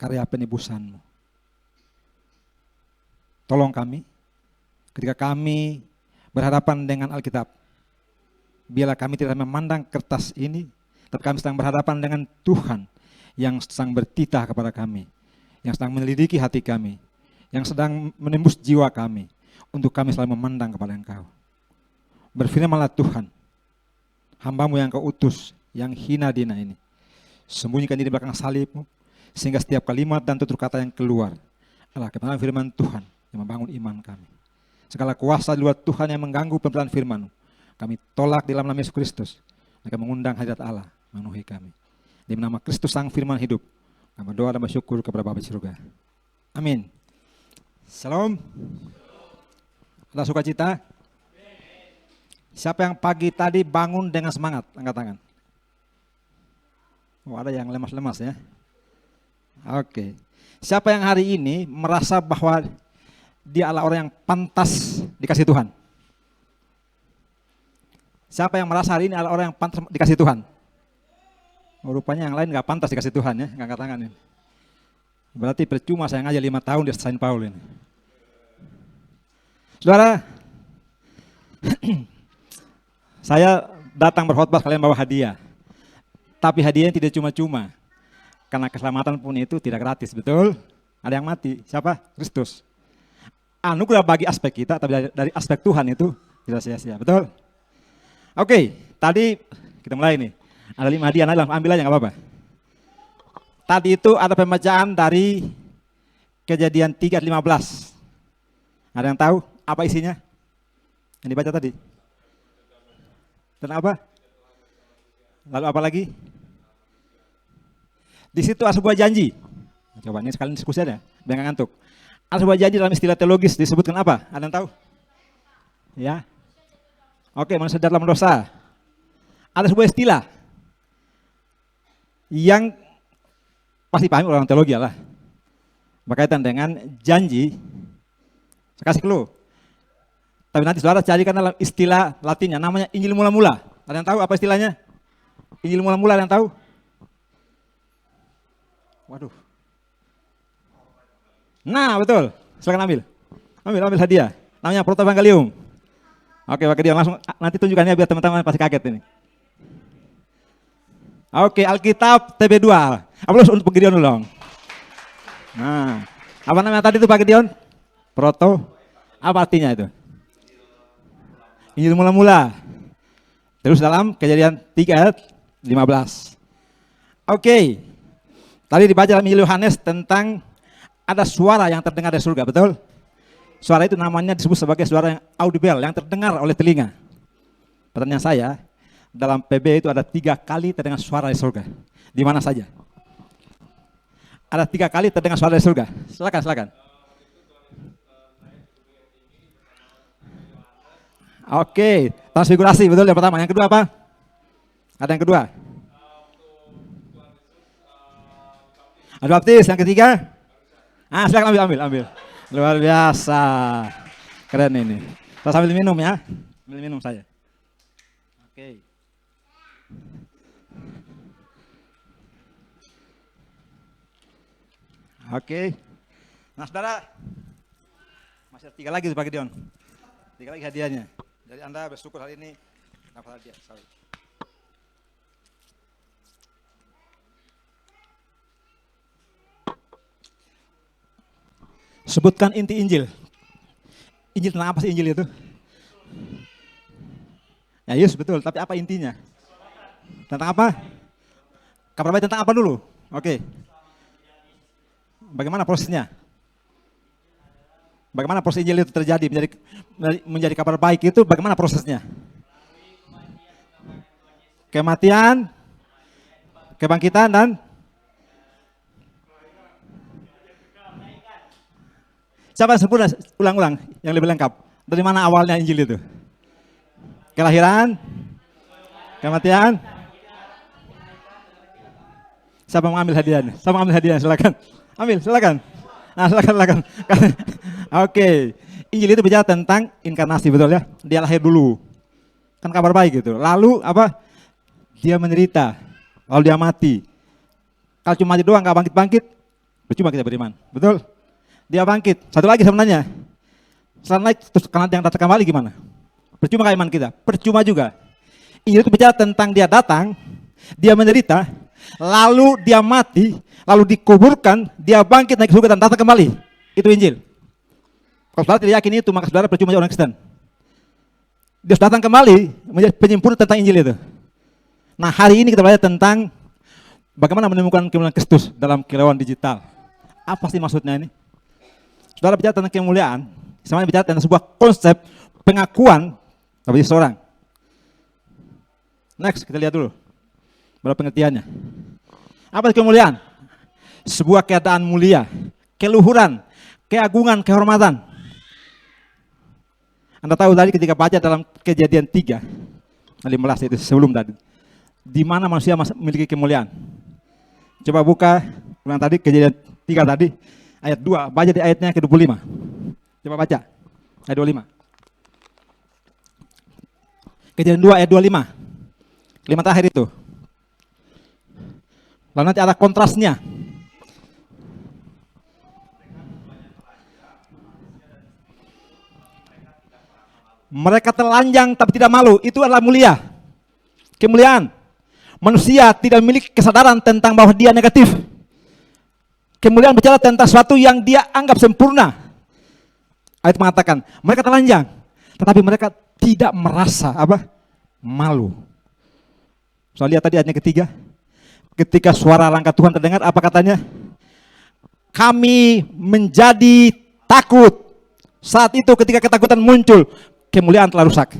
karya penebusan-Mu. Tolong kami, ketika kami berhadapan dengan Alkitab, biarlah kami tidak memandang kertas ini, tapi kami sedang berhadapan dengan Tuhan yang sedang bertitah kepada kami, yang sedang menyelidiki hati kami, yang sedang menembus jiwa kami, untuk kami selalu memandang kepada Engkau. Berfirmanlah Tuhan, hamba-Mu yang Kau utus, yang hina dina ini, sembunyikan diri di belakang salib-Mu, sehingga setiap kalimat dan tutur kata yang keluar adalah kebenaran firman Tuhan yang membangun iman kami. Segala kuasa di luar Tuhan yang mengganggu pemberitaan firman-Mu, kami tolak di dalam nama Yesus Kristus. Mereka mengundang hadirat Allah memenuhi kami. Di nama Kristus Sang Firman Hidup, kami berdoa dan bersyukur kepada Bapa di surga. Amin. Shalom. Ada sukacita? Siapa yang pagi tadi bangun dengan semangat? Angkat tangan. Oh, ada yang lemas-lemas ya. Oke. Siapa yang hari ini merasa bahwa dia adalah orang yang pantas dikasih Tuhan? Siapa yang merasa hari ini adalah orang yang pantas dikasih Tuhan? Oh, rupanya yang lain gak pantas dikasih Tuhan ya, angkat tangan ini. Berarti percuma saya ngajar 5 tahun di Saint Paul ini. Saudara, saya datang berkhotbah kalian bawa hadiah. Tapi hadiahnya tidak cuma-cuma. Karena keselamatan pun itu tidak gratis, betul? Ada yang mati, siapa? Kristus. Anugerah bagi aspek kita, tapi dari aspek Tuhan itu tidak sia-sia, betul? Oke, tadi kita mulai nih. Ada 5 hadiah, ambil aja gak apa-apa. Tadi itu ada pembacaan dari Kejadian 3:15. Ada yang tahu apa isinya? Yang dibaca tadi. Dan apa? Lalu apa lagi? Di situ ada sebuah janji. Coba ini sekalian diskusi aja, biar nggak ngantuk. Ada sebuah janji dalam istilah teologis disebutkan apa? Ada yang tahu? Ya. Oke, manusia dalam dosa. Ada sebuah istilah yang pasti paham orang teologi lah. Berkaitan dengan janji. Saya kasih clue. Tapi nanti saudara carikan dalam istilah Latinnya, namanya Injil mula-mula. Ada yang tahu apa istilahnya? Injil mula-mula, ada yang tahu? Waduh. Nah, betul. Silakan ambil. Ambil hadiah. Namanya Protevangelium. Oke, Pak Gideon, langsung nanti tunjukkannya biar teman-teman pasti kaget ini. Oke, Alkitab TB2. Aplaus untuk Pak Gideon dulu dong. Nah, apa namanya tadi itu Pak Gideon? Proto. Apa artinya itu? Injil mula-mula. Terus dalam Kejadian 3:15. Oke. Tadi dibaca dalam Injil Yohanes tentang ada suara yang terdengar dari surga, betul? Suara itu namanya disebut sebagai suara yang audible, yang terdengar oleh telinga. Pertanyaan saya, dalam PB itu ada 3 kali terdengar suara dari surga. Di mana saja? Ada 3 kali terdengar suara dari surga. Silakan. Oke, transfigurasi, betul yang pertama. Yang kedua apa? Ada yang kedua? Ada baptis, yang ketiga? Silakan ambil. Luar biasa. Keren ini. Saya sambil minum ya. Sambil minum saya. Oke. Oke. Nah, saudara. Masih ada 3 lagi Pak Gideon. 3 lagi hadiahnya. Jadi Anda bersyukur hari ini dapat hadiah. Sorry. Sebutkan inti Injil. Injil tentang apa sih Injil itu? Ya Yesus betul, tapi apa intinya? Tentang apa? Kabar baik tentang apa dulu? Oke. Bagaimana prosesnya? Bagaimana proses Injil itu terjadi menjadi kabar baik itu bagaimana prosesnya? Kematian, kebangkitan dan siapa yang sempurna? Ulang-ulang yang lebih lengkap. Dari mana awalnya Injil itu? Kelahiran, kematian. Siapa mau ambil hadiahnya? Siapa mau ambil hadiahnya? Silakan. Ambil, silakan. Nah, silakan. Oke. Injil itu bicara tentang inkarnasi, betul ya? Dia lahir dulu. Kan kabar baik gitu. Lalu apa? Dia menderita. Lalu dia mati. Kalau cuma mati doang, nggak bangkit-bangkit, Percuma kita beriman. Betul? Dia bangkit. Satu lagi sebenarnya. Setelah naik terus karena yang datang kembali gimana? Percuma iman kita? Percuma juga. Injil itu bicara tentang dia datang, dia menderita, lalu dia mati, lalu dikuburkan, dia bangkit naik ke surga dan datang kembali. Itu Injil. Kalau saudara tidak yakin itu, maka saudara percuma jadi orang Kristen. Dia datang kembali menjadi penyempurna tentang Injil itu. Nah, hari ini kita belajar tentang bagaimana menemukan kemuliaan Kristus dalam kilauan digital. Apa sih maksudnya ini? Saudara bicara tentang kemuliaan, semuanya bicara tentang sebuah konsep pengakuan bagi seseorang. Next, kita lihat dulu berapa pengertiannya. Apa itu kemuliaan? Sebuah keadaan mulia, keluhuran, keagungan, kehormatan. Anda tahu tadi ketika baca dalam Kejadian 3:15 itu sebelum tadi, di mana manusia memiliki kemuliaan. Coba buka ulang tadi Kejadian 3 tadi ayat 2, baca di ayatnya ke-25. Coba baca ayat 25. Kejadian 2 ayat 25. 5 terakhir itu. Lalu nanti ada kontrasnya. Mereka telanjang tapi tidak malu. Itu adalah mulia. Kemuliaan. Manusia tidak memiliki kesadaran tentang bahwa dia negatif. Kemuliaan bicara tentang sesuatu yang dia anggap sempurna. Ayat mengatakan, mereka telanjang, tetapi mereka tidak merasa malu. So, lihat tadi ayatnya ketiga. Ketika suara langkah Tuhan terdengar, apa katanya? Kami menjadi takut. Saat itu ketika ketakutan muncul, kemuliaan telah rusak.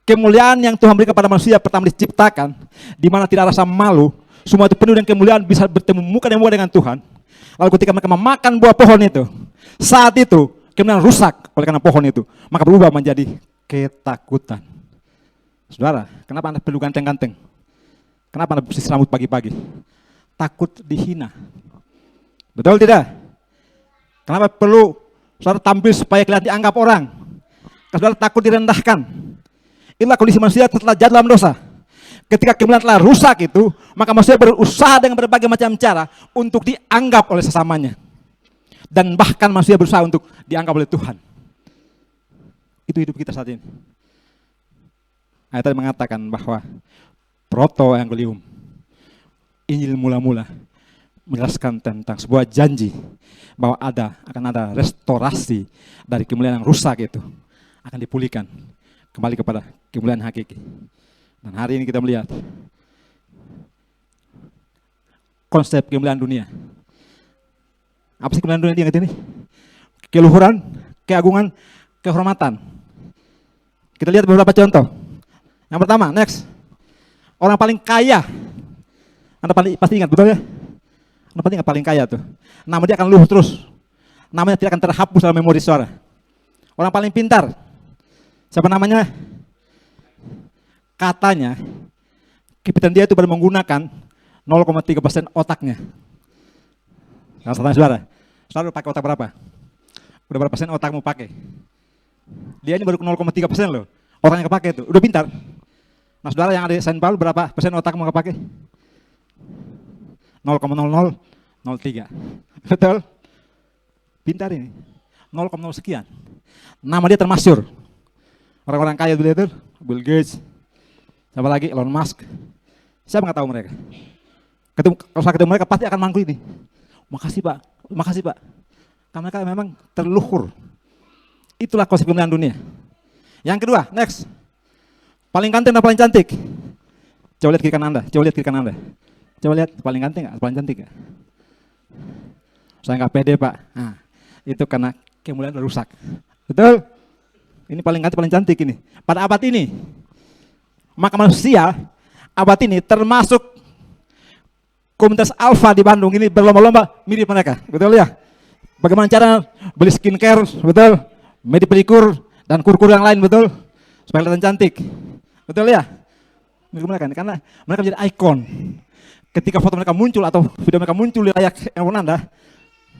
Kemuliaan yang Tuhan berikan kepada manusia pertama diciptakan, di mana tidak rasa malu, semua itu penuh dengan kemuliaan, bisa bertemu muka dengan Tuhan. Lalu ketika mereka memakan buah pohon itu, saat itu kemuliaan rusak oleh karena pohon itu, maka berubah menjadi ketakutan. Saudara, kenapa Anda perlu ganteng-ganteng? Kenapa Anda bersih rambut pagi-pagi? Takut dihina. Betul tidak? Kenapa perlu saudara tampil supaya kelihatan dianggap orang? Karena saudara takut direndahkan. Inilah kondisi manusia setelah jatuh dalam dosa. Ketika kemuliaan telah rusak itu, maka manusia berusaha dengan berbagai macam cara untuk dianggap oleh sesamanya. Dan bahkan manusia berusaha untuk dianggap oleh Tuhan. Itu hidup kita saat ini. Ayat tadi mengatakan bahwa proto-evangelium, Injil mula-mula, menjelaskan tentang sebuah janji bahwa akan ada restorasi dari kemuliaan yang rusak itu, akan dipulihkan kembali kepada kemuliaan hakiki. Dan hari ini kita melihat konsep kemuliaan dunia. Apa sih kemuliaan dunia yang ini? Keluhuran, keagungan, kehormatan. Kita lihat beberapa contoh. Yang pertama, next. Orang paling kaya. Anda pasti ingat, betul ya? Anda pasti ingat paling kaya tuh. Nama dia akan luhur terus. Namanya tidak akan terhapus dalam memori suara. Orang paling pintar. Siapa namanya? Katanya, kepintaran dia itu baru menggunakan 0,3% otaknya. Nah, saudara, saudara pakai otak berapa? Udah berapa persen otakmu pakai? Dia ini baru 0,3% loh. Orang yang kepake itu, udah pintar. Nah, saudara yang ada di Saint Paul, berapa persen otakmu kepake? 0,0003. Betul? Pintar ini. 0,0 sekian. Nama dia termasyhur. Orang-orang kaya dulu itu, Bill Gates. Siapa lagi? Elon Musk. Siapa nggak tahu mereka? Kalau saya ketemu mereka pasti akan mangku ini. Makasih Pak, makasih Pak. Karena mereka memang terluhur. Itulah konsep kemuliaan dunia. Yang kedua, next. Paling ganteng dan paling cantik. Coba lihat kiri kanan Anda. Coba lihat kiri kanan Anda. Coba lihat paling ganteng nggak? Paling cantik nggak? Saya nggak pede Pak. Nah, itu karena kemuliaan udah rusak. Betul? Ini paling ganteng, paling cantik ini. Pada abad ini, maka manusia abad ini termasuk komunitas alfa di Bandung ini berlomba-lomba mirip mereka. Betul ya? Bagaimana cara beli skincare, betul? Medi pelikur dan kur-kur yang lain, betul? Supaya kelihatan cantik. Betul ya? Mirip mereka, karena mereka menjadi ikon. Ketika foto mereka muncul atau video mereka muncul di layar handphone Anda,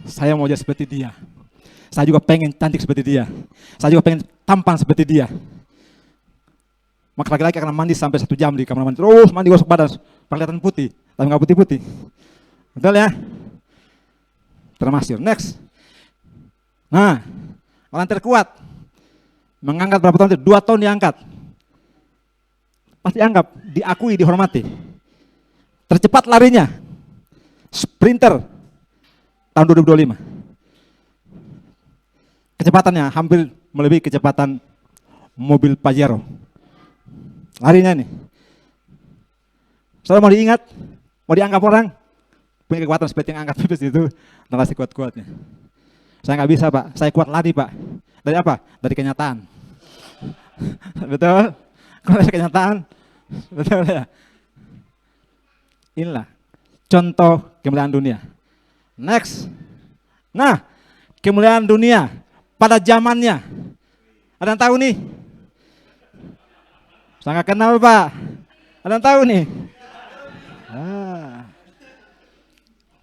saya mau jadi seperti dia. Saya juga pengen cantik seperti dia. Saya juga pengen tampan seperti dia. Maka laki-laki akan mandi sampai 1 jam di kamar mandi. Terus mandi gosok badan, kelihatan putih, tapi nggak putih-putih. Betul ya? Termasuk. Next. Nah, orang terkuat mengangkat berapa tahun itu? 2 tahun diangkat. Pasti anggap, diakui, dihormati. Tercepat larinya, sprinter tahun 2025. Kecepatannya hampir melebihi kecepatan mobil Pajero. Larinya nih. Saudara mau diingat, mau dianggap orang, punya kekuatan seperti yang angkat pipis itu, narasi kuat-kuatnya. Saya nggak bisa Pak, saya kuat lari Pak. Dari apa? Dari kenyataan. Betul? Kalau dari kenyataan, betul ya? Inilah contoh kemuliaan dunia. Next. Nah, kemuliaan dunia pada zamannya. Ada yang tahu nih? Saya nggak kenal Pak. Ada yang tahu nih?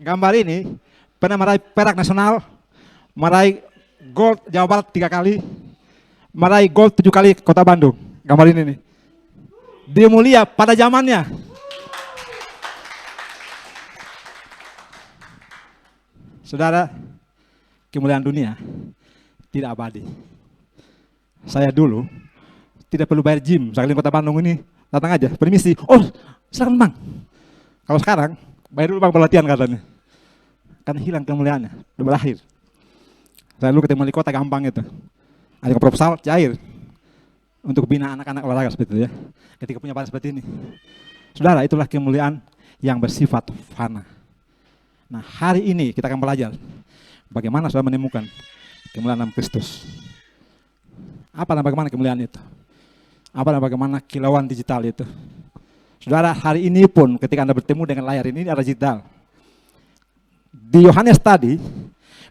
Gambar ini pernah meraih perak nasional, meraih gold Jawa Barat 3 kali, meraih gold 7 kali Kota Bandung. Gambar ini nih. Dia mulia pada zamannya. Saudara, kemuliaan dunia tidak abadi. Saya dulu tidak perlu bayar gym, saya keliling Kota Bandung ini, datang aja, permisi. Oh, silakan Bang. Kalau sekarang, bayar dulu Bang pelatihan katanya. Kan hilang kemuliaannya, udah berakhir. Saya dulu ketemu wali kota gampang itu. Ada proposal, cair. Untuk bina anak-anak olahraga seperti itu ya. Ketika punya badan seperti ini. Saudara, itulah kemuliaan yang bersifat fana. Nah, hari ini kita akan belajar bagaimana saudara menemukan kemuliaan dalam Kristus. Apa dan bagaimana kemuliaan itu? Apa dan bagaimana kilauan digital itu? Saudara, hari ini pun ketika Anda bertemu dengan layar ini ada digital. Di Yohanes tadi,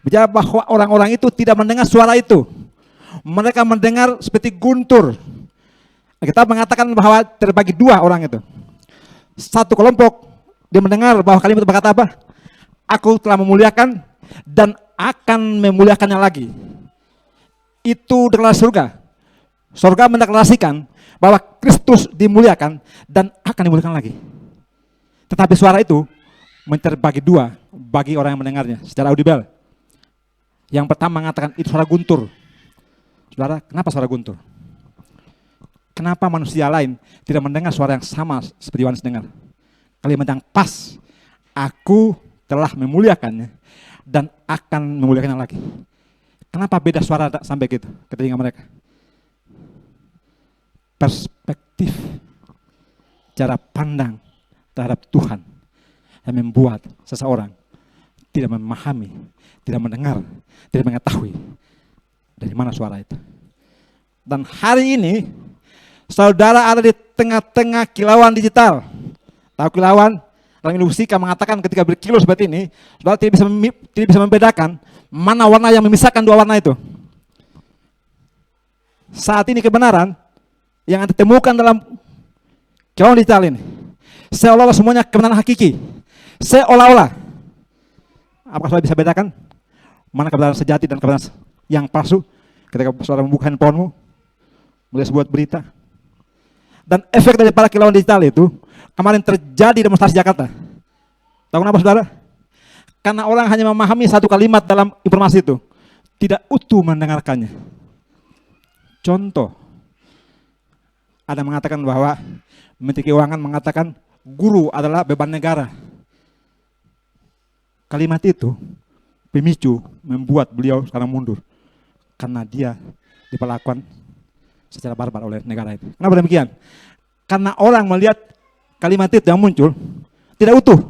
bicara bahwa orang-orang itu tidak mendengar suara itu. Mereka mendengar seperti guntur. Kita mengatakan bahwa terbagi 2 orang itu. Satu kelompok, dia mendengar bahwa kalimat itu berkata apa? Aku telah memuliakan dan akan memuliakannya lagi. Itu deklarasi surga. Surga mendeklarasikan bahwa Kristus dimuliakan dan akan dimuliakan lagi. Tetapi suara itu terbagi 2 bagi orang yang mendengarnya secara audible. Yang pertama mengatakan itu suara guntur. Saudara, kenapa suara guntur? Kenapa manusia lain tidak mendengar suara yang sama seperti Yohanes dengar? Kalimat yang pas, aku telah memuliakannya dan akan memuliakannya lagi. Kenapa beda suara sampai gitu ke telinga mereka? Perspektif, cara pandang terhadap Tuhan yang membuat seseorang tidak memahami, tidak mendengar, tidak mengetahui dari mana suara itu. Dan hari ini saudara ada di tengah-tengah kilauan digital. Tahu kilauan? Dalam ilmu fisika mengatakan ketika berkilau seperti ini, saudara tidak bisa membedakan mana warna yang memisahkan 2 warna itu. Saat ini kebenaran yang Anda temukan dalam kilauan digital ini, seolah-olah semuanya kebenaran hakiki. Seolah-olah. Apakah saudara bisa bedakan mana kebenaran sejati dan kebenaran yang palsu ketika saudara membuka handphonemu, melihat sebuah berita? Dan efek daripada kilauan digital itu kemarin terjadi di demonstrasi Jakarta. Tahu kenapa saudara? Karena orang hanya memahami 1 kalimat dalam informasi itu, tidak utuh mendengarkannya. Contoh, ada mengatakan bahwa Menteri Keuangan mengatakan guru adalah beban negara. Kalimat itu pemicu membuat beliau sekarang mundur karena dia diperlakukan secara barbar oleh negara itu. Kenapa demikian? Karena orang melihat kalimat itu yang muncul tidak utuh.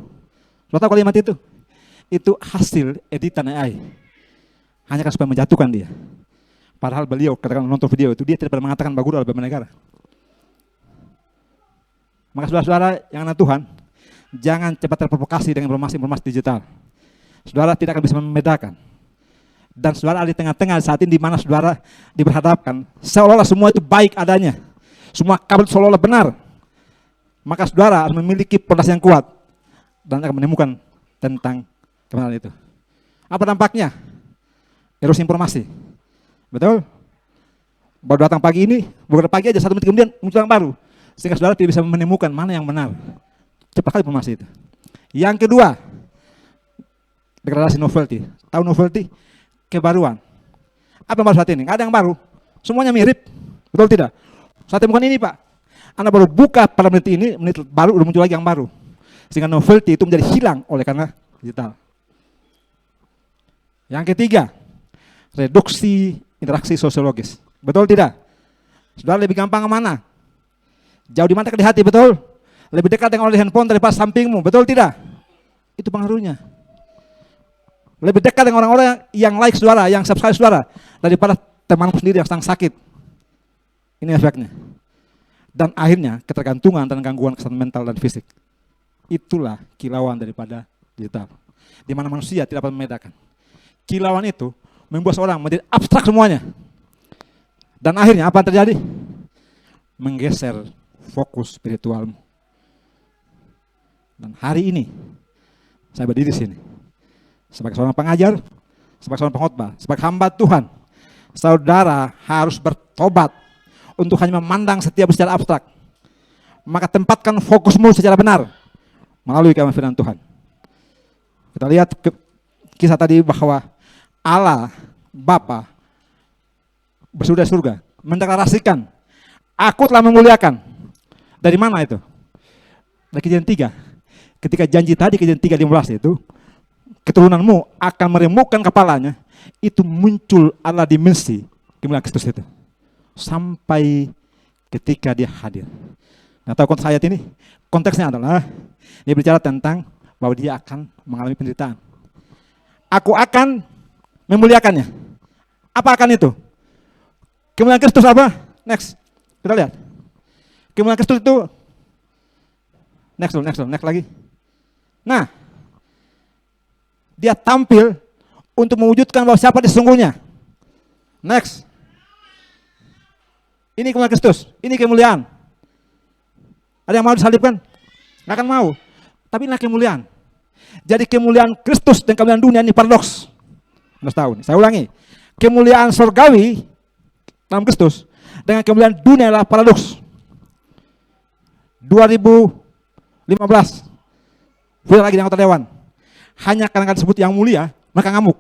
Lo tahu kalimat itu? Itu hasil editan AI. Hanya supaya menjatuhkan dia. Padahal beliau ketika menonton video itu dia tidak pernah mengatakan bahwa guru adalah beban negara. Maka saudara-saudara yang anak Tuhan, jangan cepat terprovokasi dengan informasi-informasi digital. Saudara tidak akan bisa membedakan. Dan saudara ada di tengah-tengah saat ini di mana saudara diberhadapkan seolah-olah semua itu baik adanya. Semua kabar seolah-olah benar. Maka saudara harus memiliki pondasi yang kuat dan akan menemukan tentang kebenaran itu. Apa dampaknya? Erosi informasi. Betul? Baru datang pagi ini, beberapa pagi aja 1 menit kemudian muncul yang baru. Sehingga saudara tidak bisa menemukan mana yang benar. Cepat kali informasi itu. Yang kedua, Degradasi novelty. Tahu novelty? Kebaruan. Apa yang baru saat ini? Nggak ada yang baru. Semuanya mirip. Betul tidak? Saat ini bukan ini, Pak. Anda baru buka pada menit ini, menit baru udah muncul lagi yang baru. Sehingga novelty itu menjadi hilang oleh karena digital. Yang ketiga, reduksi interaksi sosiologis. Betul tidak? Saudara lebih gampang kemana? Jauh di mata ke di hati, betul? Lebih dekat dengan oleh handphone daripada sampingmu, betul tidak? Itu pengaruhnya. Lebih dekat dengan orang-orang yang like saudara, yang subscribe saudara, daripada temanku sendiri yang sedang sakit. Ini efeknya. Dan akhirnya ketergantungan dan gangguan kesehatan mental dan fisik. Itulah kilauan daripada digital. Di mana manusia tidak dapat membedakan. Kilauan itu membuat seorang menjadi abstrak semuanya. Dan akhirnya apa yang terjadi? Menggeser fokus spiritualmu. Dan hari ini saya berdiri di sini sebagai seorang pengajar, sebagai seorang pengkhotbah, sebagai hamba Tuhan. Saudara harus bertobat untuk hanya memandang setiap secara abstrak. Maka tempatkan fokusmu secara benar melalui firman Tuhan. Kita lihat kisah tadi bahwa Allah Bapa bersudah surga mendeklarasikan, aku telah memuliakan. Dari mana itu? Dari Kejadian 3. Ketika janji tadi Kejadian 3:15 itu, keturunanmu akan meremukkan kepalanya, itu muncul ala dimensi kemuliaan Kristus itu. Sampai ketika dia hadir. Nah, tahu konteks ayat ini? Konteksnya adalah dia bicara tentang bahwa dia akan mengalami penderitaan. Aku akan memuliakannya. Apa akan itu? Kemuliaan Kristus apa? Next. Kita lihat. Kemuliaan Kristus itu next lagi. Nah, dia tampil untuk mewujudkan bahwa siapa dia sesungguhnya. Next. Ini kemuliaan Kristus, ini kemuliaan. Ada yang mau disalibkan? Nggak akan mau. Tapi inilah kemuliaan. Jadi kemuliaan Kristus dan kemuliaan dunia ini paradoks. Harus tahu. Saya ulangi. Kemuliaan surgawi dalam Kristus dengan kemuliaan dunia adalah paradoks. 2015. Viral lagi di anggota dewan. Hanya karena disebut yang mulia, maka ngamuk.